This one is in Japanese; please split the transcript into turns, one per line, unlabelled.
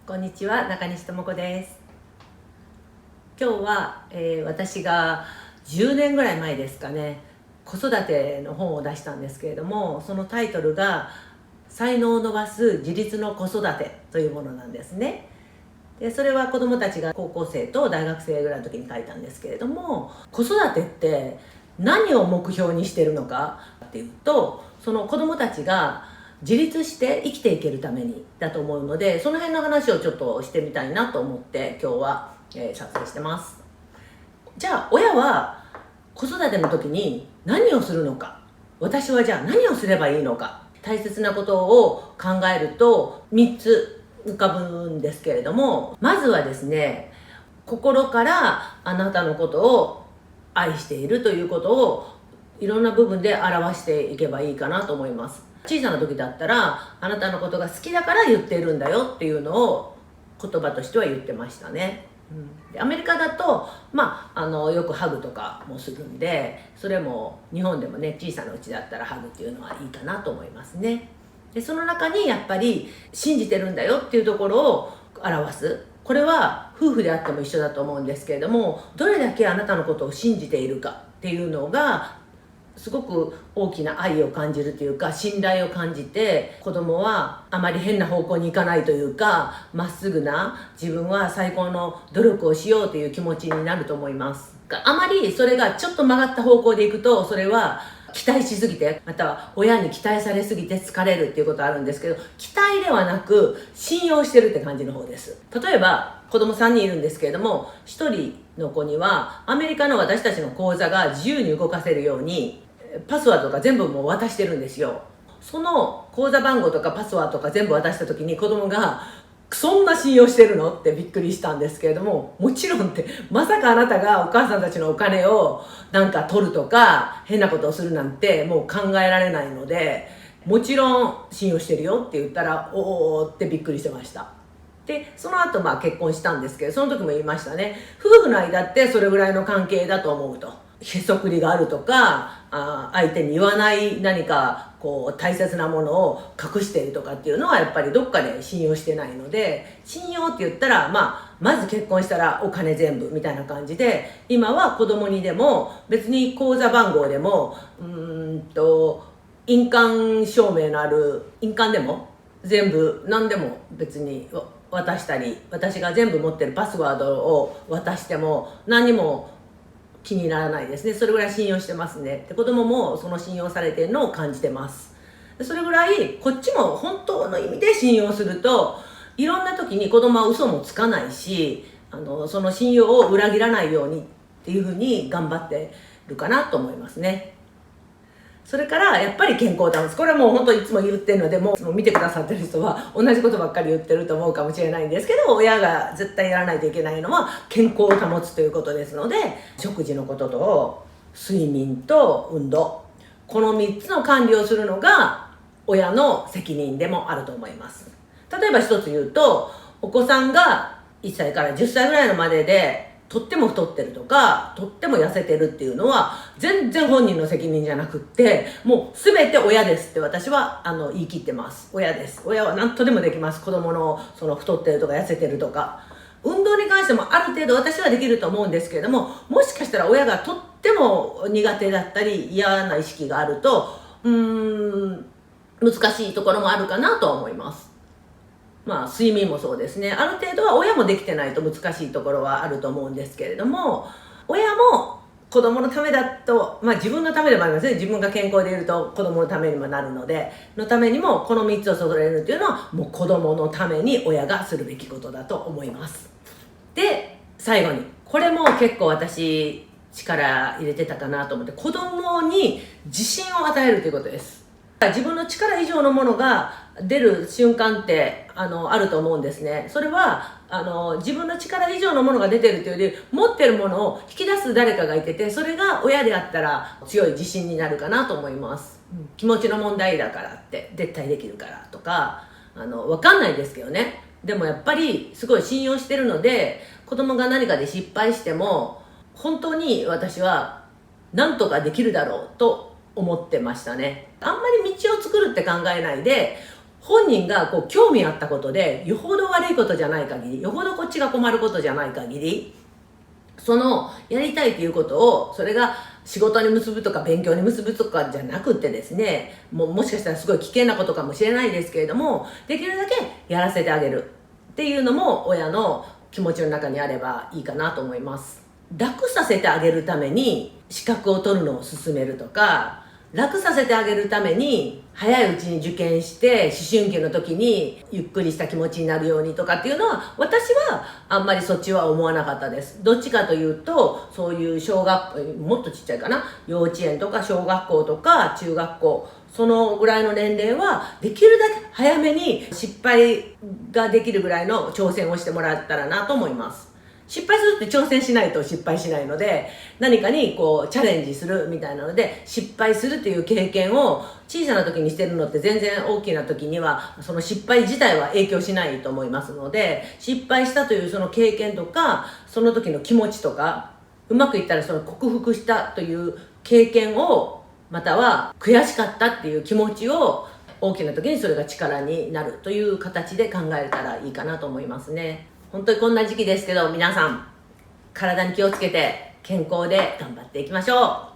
こんにちは、中西智子です。今日は、私が10年ぐらい前ですかね、子育ての本を出したんですけれども、そのタイトルが才能を伸ばす自立の子育てというものなんですね。でそれは子どもたちが高校生と大学生ぐらいの時に書いたんですけれども、子育てって何を目標にしてるのかっていうと、その子どもたちが自立して生きていけるためにだと思うので、その辺の話をちょっとしてみたいなと思って今日は、撮影してます。じゃあ親は子育ての時に何をするのか、私はじゃあ何をすればいいのか、大切なことを考えると3つ浮かぶんですけれども、まずはですね、心からあなたのことを愛しているということをいろんな部分で表していけばいいかなと思います。小さな時だったら、あなたのことが好きだから言っているんだよっていうのを言葉としては言ってましたね。でアメリカだと、よくハグとかもするんで、それも日本でもね、小さなうちだったらハグっていうのはいいかなと思いますね。でその中にやっぱり信じてるんだよっていうところを表す。これは夫婦であっても一緒だと思うんですけれども、どれだけあなたのことを信じているかっていうのがすごく大きな愛を感じるというか、信頼を感じて、子供はあまり変な方向に行かないというか、まっすぐな自分は最高の努力をしようという気持ちになると思います。あまりそれがちょっと曲がった方向で行くと、それは期待しすぎて、または親に期待されすぎて疲れるっていうことあるんですけど、期待ではなく信用してるって感じの方です。例えば子供3人いるんですけれども、1人の子にはアメリカの私たちの口座が自由に動かせるようにパスワードとか全部もう渡してるんですよ。その口座番号とかパスワードとか全部渡した時に子供がそんな信用してるのってびっくりしたんですけれども、もちろんって、まさかあなたがお母さんたちのお金をなんか取るとか変なことをするなんてもう考えられないので、もちろん信用してるよって言ったら、おーってびっくりしてました。でその後結婚したんですけど、その時も言いましたね。夫婦の間ってそれぐらいの関係だと思うと。へそくりがあるとか、相手に言わない何かこう大切なものを隠しているとかっていうのはやっぱりどっかで信用してないので、信用って言ったら、まず結婚したらお金全部みたいな感じで、今は子供にでも別に口座番号でも印鑑証明のある印鑑でも全部何でも別に渡したり、私が全部持ってるパスワードを渡しても何も気にならないですね。それぐらい信用してますね。で子供もその信用されているのを感じてます。でそれぐらいこっちも本当の意味で信用すると、いろんな時に子供は嘘もつかないし、その信用を裏切らないようにっていうふうに頑張ってるかなと思いますね。それからやっぱり健康を保つ。これはもう本当いつも言ってるので、もう見てくださってる人は同じことばっかり言ってると思うかもしれないんですけど、親が絶対やらないといけないのは健康を保つということですので、食事のことと睡眠と運動、この3つの管理をするのが親の責任でもあると思います。例えば一つ言うと、お子さんが1歳から10歳ぐらいのまででとっても太ってるとかとっても痩せてるっていうのは全然本人の責任じゃなくって、もう全て親ですって私は言い切ってます。親です。親は何とでもできます。子供のその太ってるとか痩せてるとか、運動に関してもある程度私はできると思うんですけれども、もしかしたら親がとっても苦手だったり嫌な意識があると難しいところもあるかなと思います。睡眠もそうですね。ある程度は親もできてないと難しいところはあると思うんですけれども、親も子供のためだと、自分のためでもありますね。自分が健康でいると子供のためにもなるので、のためにもこの3つを揃えるっていうのはもう子供のために親がするべきことだと思います。で、最後に、これも結構私力入れてたかなと思って、子供に自信を与えるということです。自分の力以上のものが出る瞬間ってあると思うんですね。それは自分の力以上のものが出てるというより、持ってるものを引き出す誰かがいてて、それが親であったら強い自信になるかなと思います。気持ちの問題だからって絶対できるからとか分かんないですけどね。でもやっぱりすごい信用してるので、子供が何かで失敗しても本当に私は何とかできるだろうと思ってましたね。あんまり道を作るって考えないで、本人がこう興味あったことで、よほど悪いことじゃない限り、よほどこっちが困ることじゃない限り、そのやりたいということを、それが仕事に結ぶとか勉強に結ぶとかじゃなくてですね、もしかしたらすごい危険なことかもしれないですけれども、できるだけやらせてあげるっていうのも親の気持ちの中にあればいいかなと思います。楽させてあげるために資格を取るのを勧めるとか、楽させてあげるために早いうちに受験して思春期の時にゆっくりした気持ちになるようにとかっていうのは、私はあんまりそっちは思わなかったです。どっちかというと、そういうもっとちっちゃいかな、幼稚園とか小学校とか中学校、そのぐらいの年齢はできるだけ早めに失敗ができるぐらいの挑戦をしてもらったらなと思います。失敗するって挑戦しないと失敗しないので、何かにこうチャレンジするみたいなので、失敗するっていう経験を小さな時にしてるのって、全然大きな時にはその失敗自体は影響しないと思いますので、失敗したというその経験とか、その時の気持ちとか、うまくいったらその克服したという経験を、または悔しかったっていう気持ちを、大きな時にそれが力になるという形で考えたらいいかなと思いますね。本当にこんな時期ですけど、皆さん体に気をつけて健康で頑張っていきましょう。